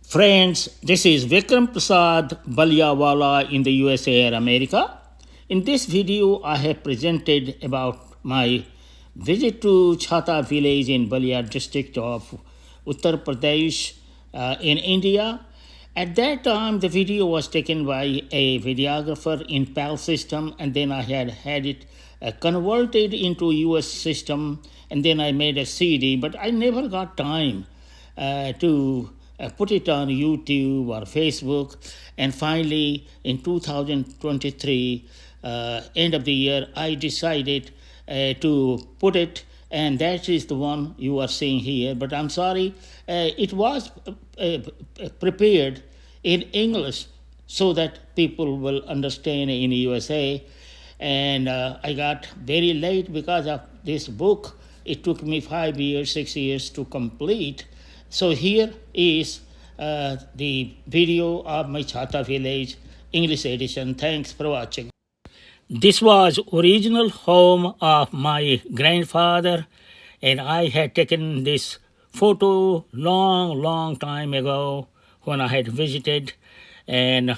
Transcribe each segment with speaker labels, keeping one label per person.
Speaker 1: Friends, this is Vikram Prasad Ballia in the USA or America. In this video, I have presented about my visit to Chhata village in Ballia district of Uttar Pradesh in India. At that time, the video was taken by a videographer in PAL system, and then I had it converted into US system, and then I made a CD, but I never got time to put it on YouTube or Facebook. And finally, in 2023, end of the year, I decided to put it, and that is the one you are seeing here. But I'm sorry, it was prepared in English so that people will understand in USA. And I got very late because of this book. It took me 5 years, 6 years to complete. So here is the video of my Chhata village, English edition. Thanks for watching. This was original home of my grandfather, and I had taken this photo long time ago when I had visited, and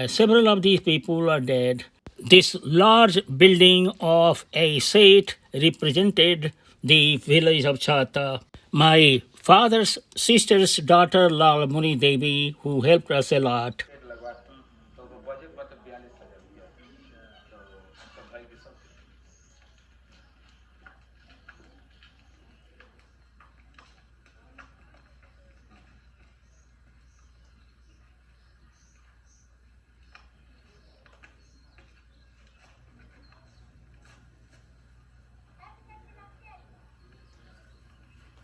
Speaker 1: several of these people are dead. This large building of a Seth represented the village of Chhata. My father's sister's daughter, Lal Muni Devi, who helped us a lot.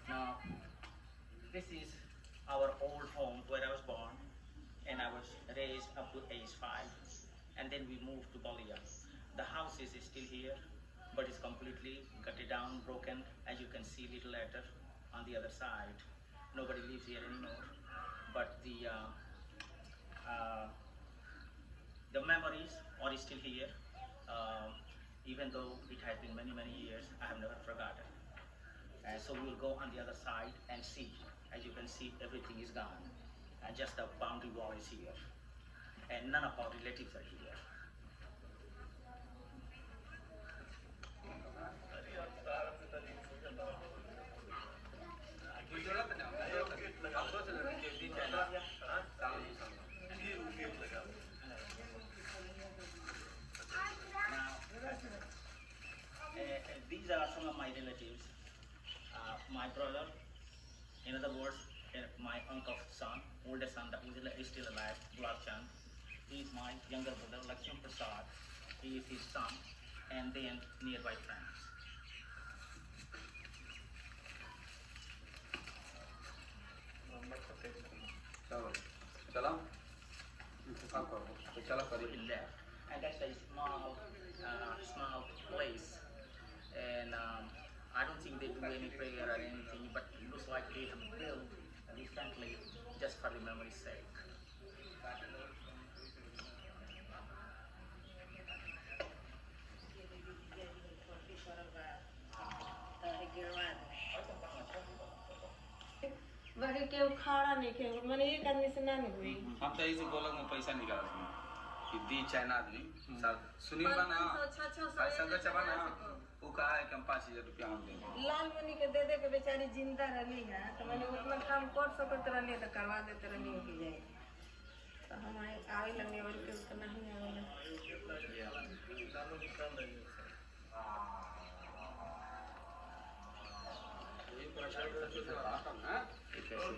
Speaker 1: Now, this is our old home where I was born, and I was raised up to age 5, and then we moved to Ballia. The house is still here, but it's completely gutted down, broken, as you can see little later on the other side. Nobody lives here anymore, but the memories are still here. Even though it has been many years, I have never forgotten. So we will go on the other side and see. As you can see, everything is gone, and just the boundary wall is here, and none of our relatives are here. These are some of my relatives. My brother, in other words, my uncle's son, oldest son that is still alive, Gulab Chand. He is my younger brother, Lakshman Prasad. He is his son, and then nearby friends. And that's a small place, and I don't think they do any prayer or anything, but it looks like they have built recently just for the memory's sake.
Speaker 2: बाकी केहू खाड़ा नहीं केहू मैंने एक आदमी से ना नहीं हुई
Speaker 3: हम तो ऐसे गोलक में पैसा निकाल कि दी चाइना आदमी सुनी बना पैसा का चबा ना वो कहा है कि हम 5,000 रुपया हम देंगे
Speaker 2: लाल मनी के दे के बेचारी जिंदा रहनी है तो मैंने उतना काम कर सकते रहनी तो करवा देते रहनी हो जाए तो हम आवे लगने वाले के उतना नहीं आवे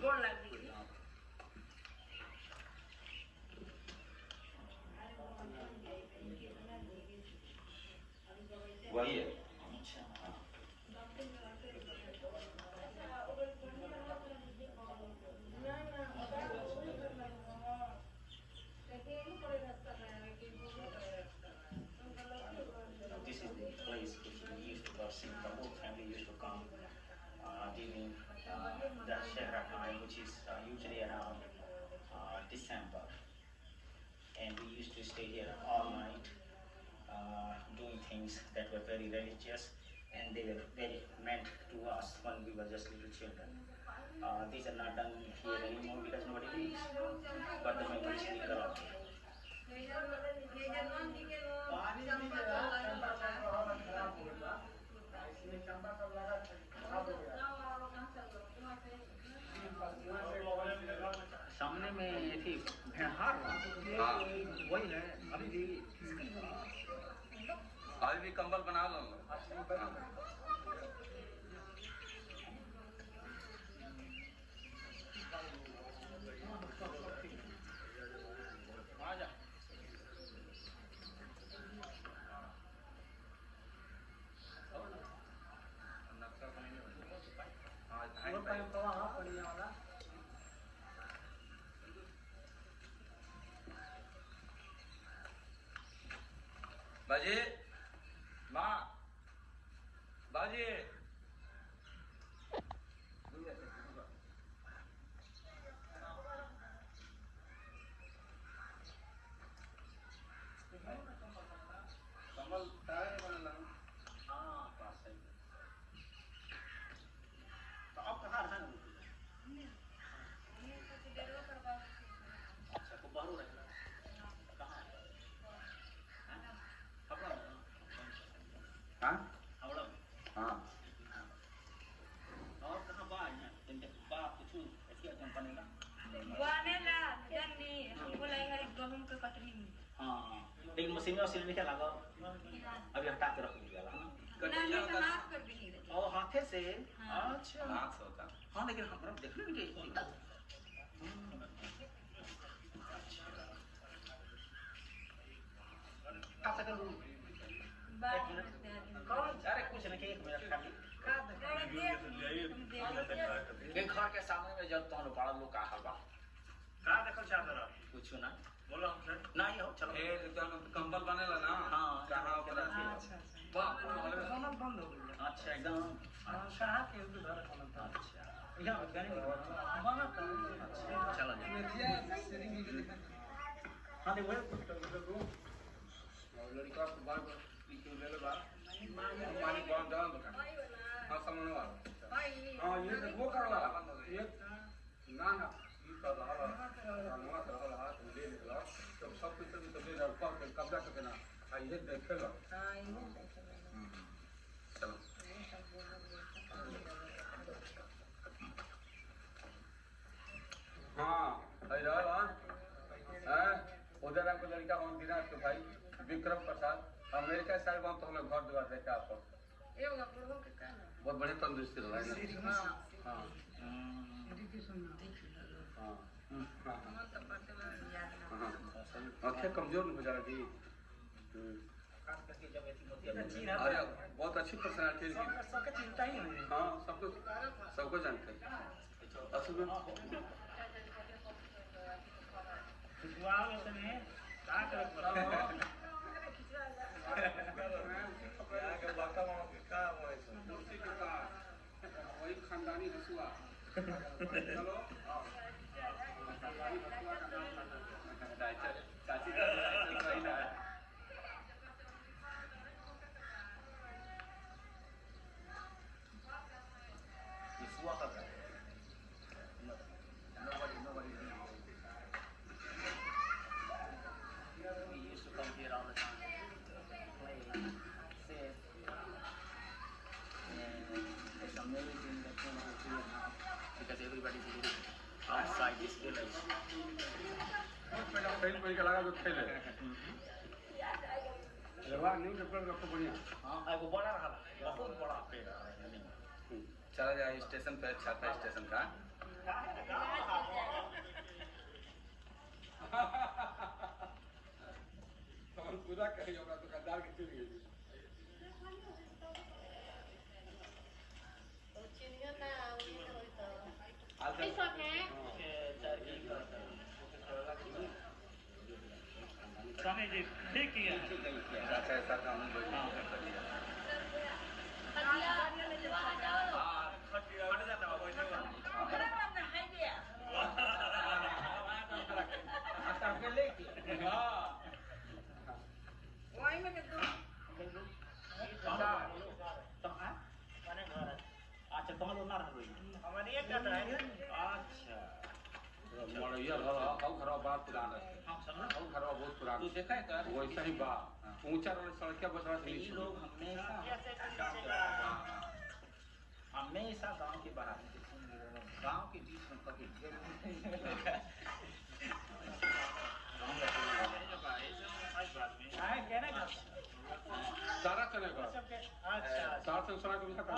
Speaker 2: गोल लगी
Speaker 3: वही है
Speaker 1: This is the place which we used to worship. The whole family used to come during the Shahra time, which is usually around December. And we used to stay here all night doing things that were very religious, and they were very meant to us when we were just little children. These are not done here anymore because nobody lives.
Speaker 3: सामने में ये थी भेड़हार वही है अभी भी कंबल बना लो बाजी माँ बाजी कमल तारे बना हाँ पास है तो अब कहाँ रहना अच्छा को बाहर रहना कहाँ हाँ हाँ और कहाँ बा है बा कुछ ऐसी कंपनी का
Speaker 2: बनेला जल्दी हमको लगेगा गहूं के कटरी में
Speaker 3: हाँ लेकिन मशीन में सिल नहीं लगा अभी हटा के रख दिया ना
Speaker 2: नहीं तो हाथ कर दी
Speaker 3: और हाथे से अच्छा हाथ से होता हाँ लेकिन हमरा देखने में कैसे का सकल अरे कुछ नहीं एक मिनट खाली के घर के सामने में जब तुम बड़ा लोग का हवा
Speaker 4: का देखल चाहत रह
Speaker 3: कुछ ना
Speaker 4: बोलो हमसे
Speaker 3: नहीं हो चलो
Speaker 5: ए एकदम कंबल बनेला ना
Speaker 3: हाँ
Speaker 5: कहां पर
Speaker 2: अच्छा
Speaker 5: वाह
Speaker 4: खाना बंद हो गया
Speaker 3: अच्छा एकदम
Speaker 4: कहा के उधर खाना था
Speaker 3: अच्छा यहाँ गाने में
Speaker 4: बना था
Speaker 3: चलो हाँ देखो
Speaker 5: लड़का को बार निकल ले बा पानी बहुत डाल दो हां सामान वाला हां ये वो करवा ये ना ना ये कर रहा है नवा कर रहा है तुम ले लो तो सब कुछ तो ले जाओ पर कब्जा करके ना ये देख लो
Speaker 2: हां ये देख लो
Speaker 5: चलो हाँ है उधर हमको लड़का हम दिनाज के भाई विक्रम प्रसाद अमेरिका साइड में तो हमें घर द्वार देखा आपको
Speaker 2: एगो बुढ़ो के का ना
Speaker 5: बहुत बढ़िया तंदुरुस्ती रहा है
Speaker 2: हां
Speaker 5: हाँ हाँ
Speaker 2: हम तो पते याद ना
Speaker 5: हाँ अच्छा कमजोर नहीं हो जा रही
Speaker 3: खास करके जब ऐसी होती है
Speaker 5: अरे बहुत अच्छी पर्सनालिटी है
Speaker 4: सबके चिंता ही नहीं
Speaker 5: हाँ सबको जानते हैं असल में
Speaker 4: दुआ में का कर
Speaker 5: वही खानदानी हसुआ चलो चाची
Speaker 3: हुआ कर रहा है we used to come here all the time play sit and it's amazing that you know here now because everybody's living outside this village
Speaker 5: खेल के लगा तो खेले रवा नहीं तो पेड़ रखो बढ़िया
Speaker 3: हाँ एगो बड़ा रहा बहुत बड़ा पेड़ है
Speaker 5: चला जाए स्टेशन पे छाता स्टेशन का हम पूरा कहीं होगा दुकानदार की चली गई
Speaker 2: तो चिड़िया ना उड़ी तो होई तो
Speaker 5: आज
Speaker 2: ई सब है
Speaker 4: स्वामी जी ठीक किया
Speaker 5: अच्छा ऐसा काम नहीं
Speaker 2: खटिया ले वहां जाओ
Speaker 4: फट जाता है वैसे
Speaker 2: ओकरा में ना है दिया
Speaker 3: आता के लेके
Speaker 5: हाँ
Speaker 2: वही में के दो
Speaker 3: तो हाँ माने घर अच्छा तुम लोग ना रह रही
Speaker 4: हमारी एक कट है
Speaker 3: अच्छा
Speaker 5: हमारा ये घर बात पुराना है
Speaker 3: हम समझ
Speaker 5: और घर बहुत पुराना
Speaker 3: तू देखा है कर
Speaker 5: वैसा ही बा ऊंचा रोड सड़क बसवा
Speaker 3: ये लोग हमेशा हमेशा गांव के बाहर गांव के बीच में कभी
Speaker 4: कहना क्या
Speaker 5: सारा चलेगा
Speaker 4: अच्छा
Speaker 5: सारा संसार को भी खत्म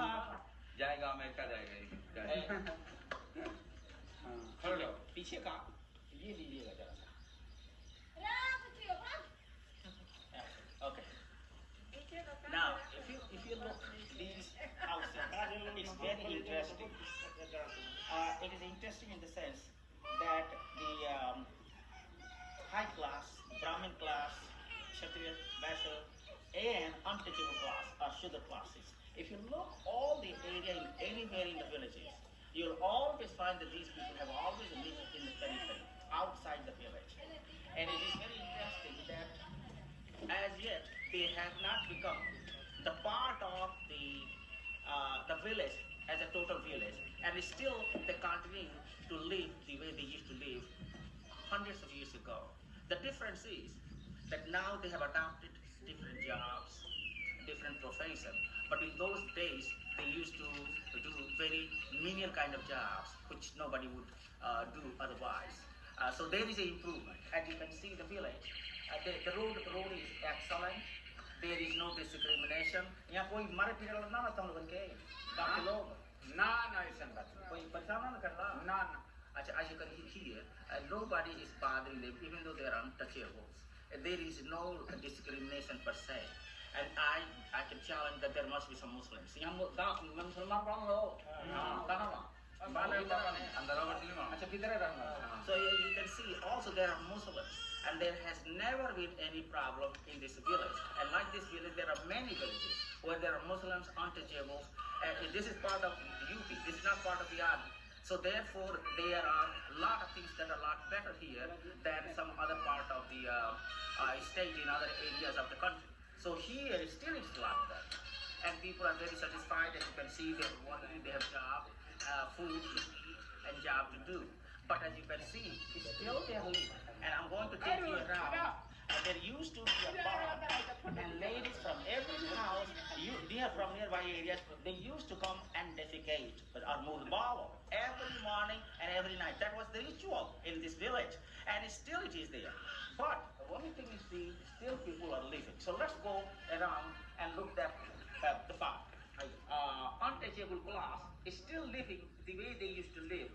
Speaker 3: जाएगा अमेरिका जाएगा
Speaker 5: हाँ खड़े रहो
Speaker 3: पीछे का ये लीजिएगा जरा सा Okay. Now, if you look these houses, it's very interesting. It is interesting in the sense that the high class, Brahmin class, Kshatriyas, Baishwas, and untouchable class or Shudra classes. If you look all the area in anywhere in the villages, you'll always find that these people have always lived in the periphery, outside the village. And it is very interesting that as yet they have not become the part of the village as a total village, and still they continue to live the way they used to live hundreds of years ago. The difference is that now they have adopted different jobs, different profession, but in those days they used to do very menial kind of jobs which nobody would do otherwise. So there is an improvement, as you can see the village. The road is excellent. There is no discrimination. यहाँ कोई मारे पीटे वाला ना तुम लोगों के गाँव के लोग
Speaker 5: ना ना ऐसा बात
Speaker 3: कोई परेशान ना कर रहा
Speaker 5: ना ना
Speaker 3: अच्छा as you can hear nobody is bothering them even though they are untouchables. There is no discrimination per se, and I can challenge that there must be some Muslims यहाँ गाँव में मुसलमान कौन लोग कहाँ वहाँ अच्छा किधर रहना so you can see also there are Muslims and there has never been any problem in this village, and like this village there are many villages where there are Muslims untouchables, and this is part of UP, this is not part of the army. So therefore there are a lot of things that are a lot better here than some other part of the state in other areas of the country. So here still it's like that, and people are very satisfied. As you can see, they're working, they have job, food to eat, and job to do. But as you can see, it's still their living. And I'm going to take you around. There used to be a bar, and ladies from every house, from nearby areas, they used to come and defecate or move the bowel every morning and every night. That was the ritual in this village, and still it is there. But the only thing is, still people are living. So let's go around and look at the fact. Untouchable class is still living the way they used to live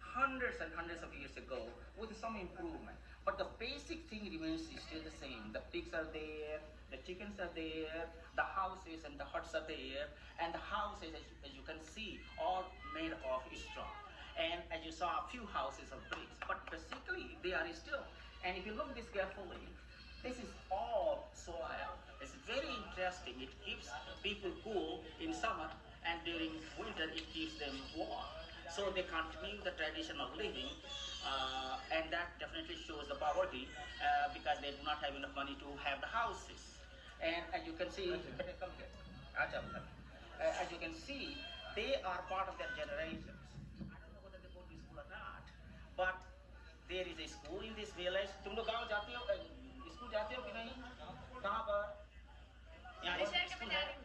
Speaker 3: hundreds and hundreds of years ago with some improvement. But the basic thing remains still the same. The pigs are there, the chickens are there, the houses and the huts are there, and the houses, as you can see, all made of straw. And as you saw, a few houses of bricks, but basically they are still. And if you look this carefully, this is all soil. It's very interesting. It keeps people cool in summer, and during winter it keeps them warm. So they continue the tradition of living, and that definitely shows the poverty because they do not have enough money to have the houses. And as you can see, as you can see, they are part of their generations. I don't know whether they go to school or not, but there is a school in this village. तुम लोग गाँव जाते हो, school जाते हो कि नहीं? कहाँ पर? यहाँ स्कूल है?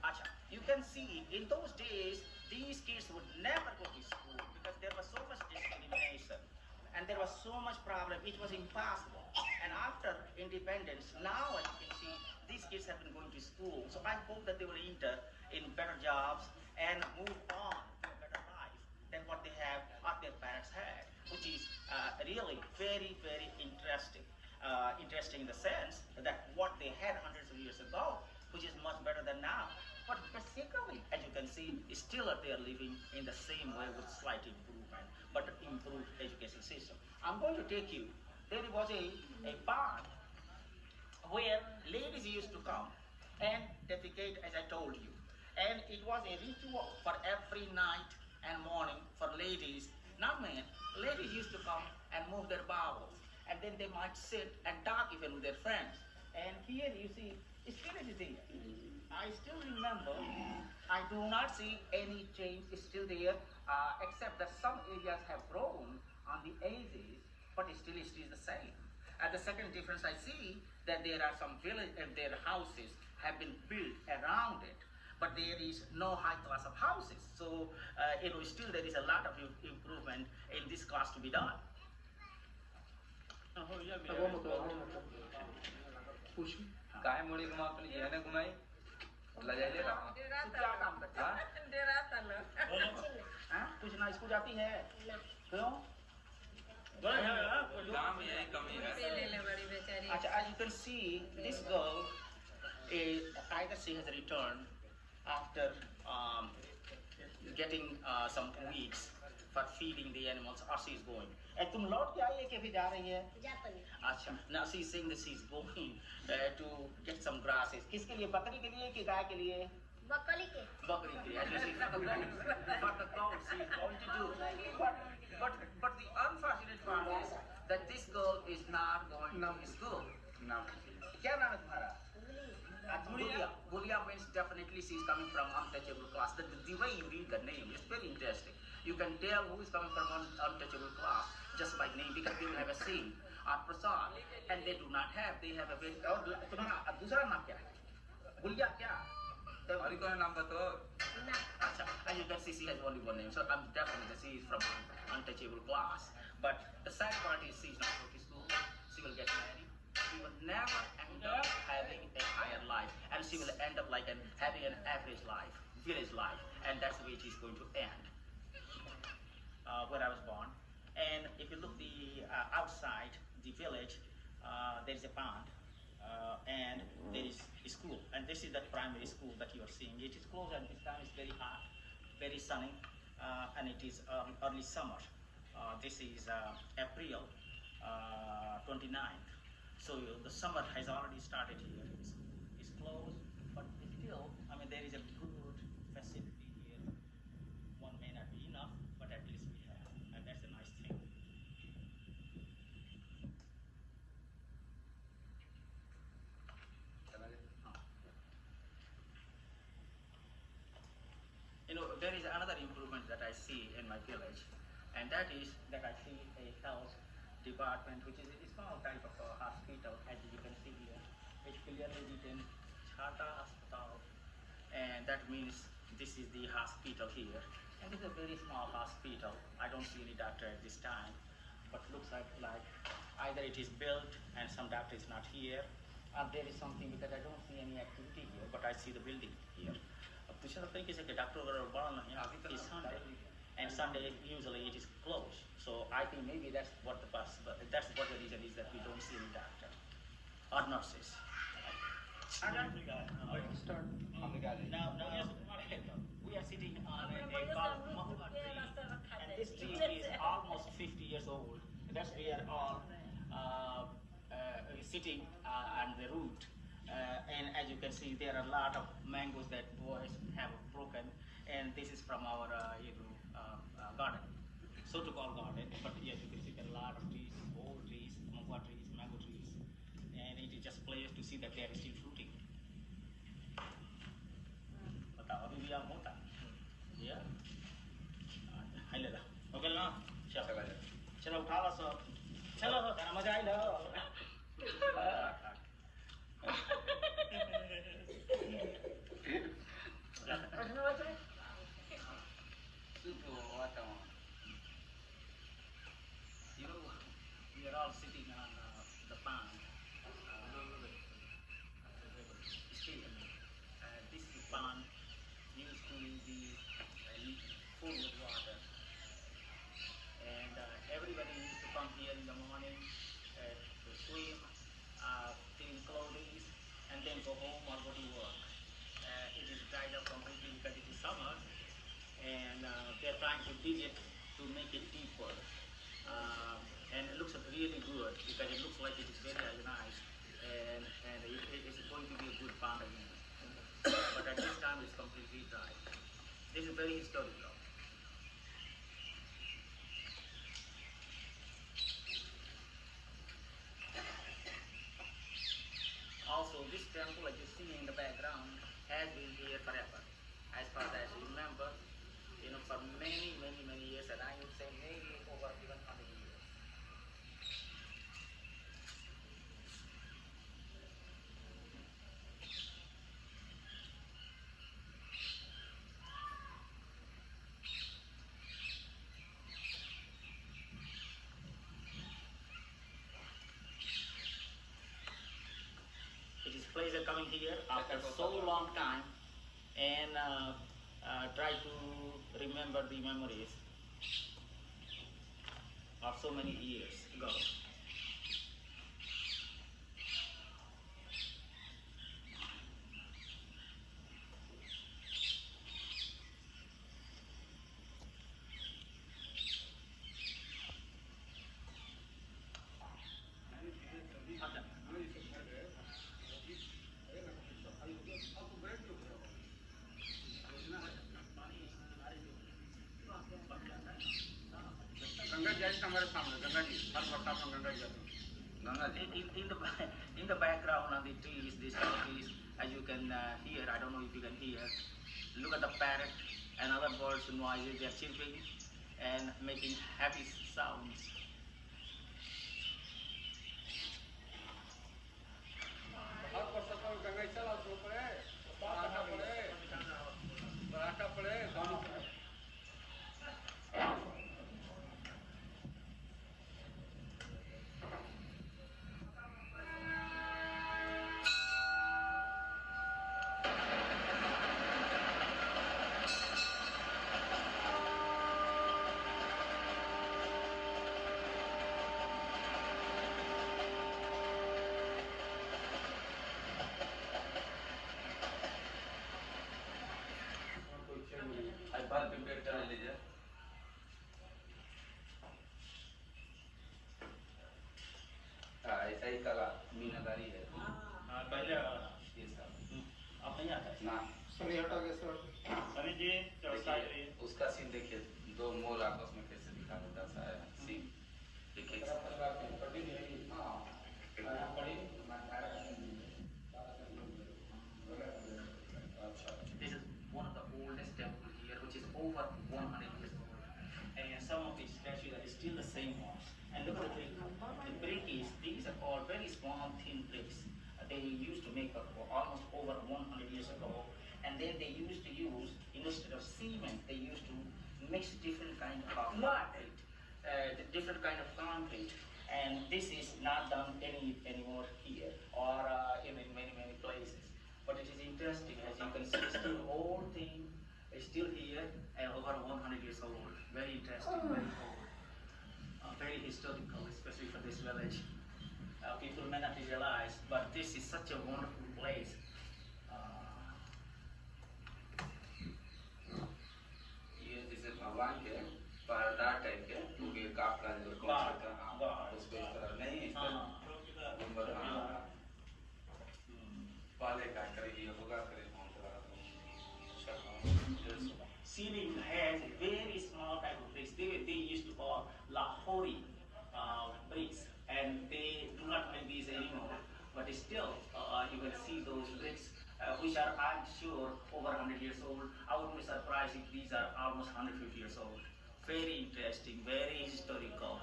Speaker 3: अच्छा, you can see in those days these kids would never go to school because there was so much discrimination and there was so much problem. It was impossible. And after independence, now as you can see, these kids have been going to school. So I hope that they will enter in better jobs and move on to a better life than what they have or their parents had, which is really very, very interesting. Interesting in the sense that what they had hundreds of years ago, which is much better than now. But basically, as you can see, still they are living in the same way with slight improvement, but improved education system. I'm going to take you. There was a barn where ladies used to come and defecate, as I told you. And it was a ritual for every night and morning for ladies, not men. Ladies used to come and move their bowels. And then they might sit and talk even with their friends. And here you see, still it is there. I still remember, I do not see any change still there, except that some areas have grown on the edges, but still it is the same. And the second difference I see that there are some village and their houses have been built around it. but there is no high class of houses. So still there is a lot of improvement in this class to be done.
Speaker 5: काय मुड़ी घुमा तो ये ने घुमाई ले जाइए
Speaker 3: तू क्या काम करता है?
Speaker 2: डेरा तलो
Speaker 3: हाँ? कुछ ना स्कूल जाती है क्यों?
Speaker 5: काम यही कमी है
Speaker 2: ले ले बड़ी बेचारी
Speaker 3: As you can see, this girl is either she has returned after getting some weeds for feeding the animals, or she is going. And तुम लौट के आई है कि अभी जा रही है? अच्छा. Now she is saying that she is going to get some grasses. किसके लिए? बकरी के लिए कि गाय के लिए? बकरी के लिए. As you see, for the cows she is going to do. But the unfortunate part is that this girl is not going to school.
Speaker 5: नाम
Speaker 3: क्या नाम है तुम्हारा? Bullia. Bullia means definitely she is coming from untouchable class. The way you read the name is very interesting. You can tell who is coming from untouchable class just by name, because they will have a saying or prasad, and they do not have. They have a very. और तुम्हारा दूसरा नाम क्या है? Bullia क्या?
Speaker 5: और कोई नाम बताओ
Speaker 3: Acha. As you can see, she has only one name, so I'm definitely that she is from untouchable class. But the sad part is she is not going to school. She will get married. She will never end up having a higher life, and she will end up like having an average life, village life, and that's the way it is going to end. Where I was born, and if you look the outside the village, there is a pond. And there is a school, and this is the primary school that you are seeing. It is closed at this time. It's very hot, very sunny, and it is early summer. This is April 29th. So the summer has already started here. It's closed, but still, I mean, there is a good facility here. One may not be enough, but at least we have, and that's a nice thing. There is another improvement that I see in my village, and that is that I see a health department, which is a small type of a hospital, as you can see here. It's clearly written Chhata hospital, and that means this is the hospital here. And this is a very small hospital. I don't see any doctor at this time, but looks like either it is built and some doctor is not here, or there is something, because I don't see any activity here, but I see the building here. पूछा था कि किसी doctor वगैरह बड़ा नहीं है, it's Sunday, and Sunday usually it is closed. So I think maybe that's what the reason is that we don't see any doctor or nurses. Now yes, we are sitting on a called mahua tree, and this tree is almost 50 years old. That's we are all sitting on the root. And as you can see, there are a lot of mangoes that boys have broken, and this is from our garden, so to call garden. But yes, you can see there are a lot of trees, old trees, mahua trees, mango trees, and it is just pleasure to see that they are still fruiting. बताओ अभी भी आम होता है? Yeah. हाय ले ला, okay ना? चलो उठा लो सब, चलो तेरा मजा आई लो. We are all sitting on the pond. This pond used to be full with water, and everybody used to come here in the morning to swim, clean clothes, and then go home or go to work. It is dried up completely because it is summer, and they are trying to dig it to make it deeper. And it looks really good because it looks like it is very organized, and it is going to be a good pond again. But at this time it's completely dry. This is very historical. Also, this temple, as you see in the background, has been here forever. As far as I remember, for many, many, many years, and I would say maybe over even 100 years. coming here after so long time and try to remember the memories of so many years ago.
Speaker 5: Ganga ji आई हमारे सामने गंगा जी हर वर्षा में गंगा जी आती Ganga ji
Speaker 3: In the background on the trees, these trees, as you can hear, I don't know if you can hear, look at the parrot and other birds noises, they are chirping and making happy sounds.
Speaker 5: हर वर्षा में गंगा जी चला तो पड़े पराठा पड़े दोनों पड़े बाल prepare कर लीजिए हाँ ऐसा ही कला मीनादारी है
Speaker 3: पहले
Speaker 5: ये सब
Speaker 3: आप नहीं आता है
Speaker 5: ना
Speaker 4: सनी हटा के सर सनी जी
Speaker 5: देखिए उसका सीन देखिए दो मोर आपस में कैसे दिखा देता है सीन देखिए
Speaker 3: This is one of the oldest temples here, which is over 100 years old. And some of the statues are still the same ones. And look at the brick. The brick is, these are all very small, thin bricks. They used to make almost over 100 years ago. And then they used to use, instead of cement, they used to mix different kind of concrete. Different kind of concrete. And this is not done anymore here or in many places. But it is interesting, as you can see, still old thing is still here and over 100 years old. Very interesting, very old. Very historical, especially for this village. People may not realize, but this is such a wonderful place.
Speaker 5: ये जैसे भगवान के पहरेदार type के क्योंकि काफला जो कौन सा उसको इस तरह नहीं इस तरह नंबर पाले का करेगी होगा करे कौन सा
Speaker 3: Ceiling has very small type of bricks. They used to call Lahori bricks, and they do not make these anymore. But still, you can see those bricks, which are, I'm sure, over 100 years old. I wouldn't be surprised if these are almost 150 years old. Very interesting, very historical,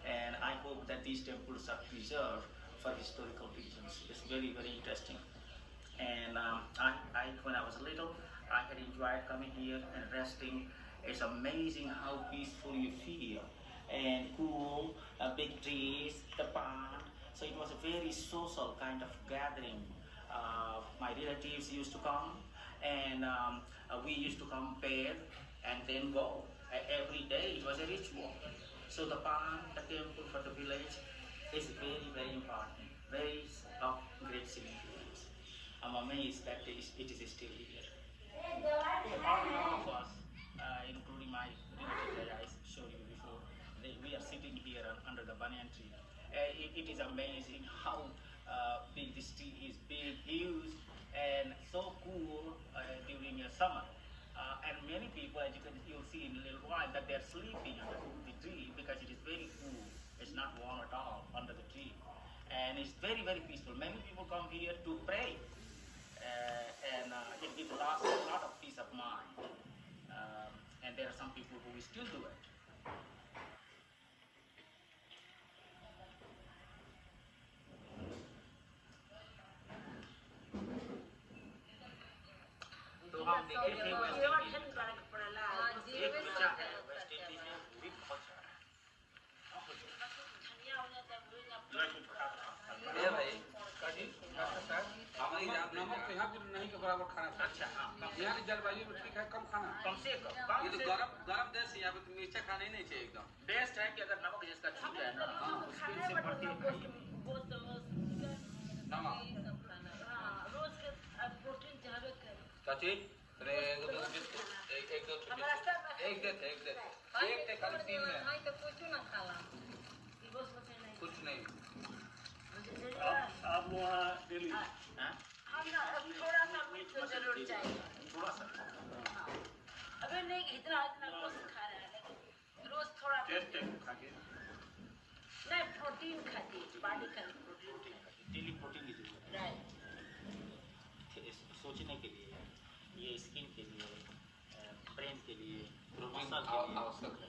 Speaker 3: and I hope that these temples are preserved for historical reasons. It's very, very interesting. And when I was little, I had enjoyed coming here and resting. It's amazing how peaceful you feel and cool, big trees, the pond. So it was a very social kind of gathering. My relatives used to come, and we used to come bathe and then go. Every day it was a ritual. So the pond, the temple for the village is very, very important, very of great significance. I'm amazed that it is still here. All of us, including my relatives that I showed you before, we are sitting here under the banyan tree. It is amazing how big this tree is, big, huge, and so cool during summer. And many people, as you'll see in a little while, that they are sleeping under the tree because it is very cool. It's not warm at all under the tree. And it's very, very peaceful. Many people come here to pray. And it gives a lot of peace of mind. And there are some people who will still do it. तो हम देखे थे West Indies एक बच्चा है West Indies में भी बहुत सारा
Speaker 5: ये भाई हमारी जान बराबर खाना चाहिए।
Speaker 3: अच्छा हाँ, कम
Speaker 5: यहाँ की जलवायु में ठीक है, कम खाना।
Speaker 3: कम से कम
Speaker 5: ये तो गरम गरम देश है, यहाँ पे तो मिर्चा खाना ही नहीं चाहिए एकदम।
Speaker 3: बेस्ट है कि अगर नमक जिसका छूट जाए ना मुश्किल से बढ़ती है खाइए।
Speaker 5: नमक
Speaker 2: रोज के प्रोटीन चाहबे करे
Speaker 5: चाची अरे एक दो एक थे खाली 3 में
Speaker 2: नहीं तो कुछ ना खाला रोज बचे नहीं
Speaker 5: कुछ नहीं।
Speaker 4: आप वहाँ डेली
Speaker 3: हाँ?
Speaker 2: हम ना थोड़ा सा मीठ तो जरूर चाहिए
Speaker 3: थोड़ा सा
Speaker 2: अबे नहीं इतना कुछ खा रहा है लेकिन रोज थोड़ा
Speaker 4: टेस्ट खा के
Speaker 2: नहीं प्रोटीन खाती बॉडी का प्रोटीन
Speaker 1: डेली प्रोटीन की जरूरत
Speaker 2: राइट
Speaker 1: है सोचने के लिए, ये स्किन के लिए, ब्रेन के लिए,
Speaker 5: प्रोटीन
Speaker 1: मसल के लिए
Speaker 5: आवश्यक है।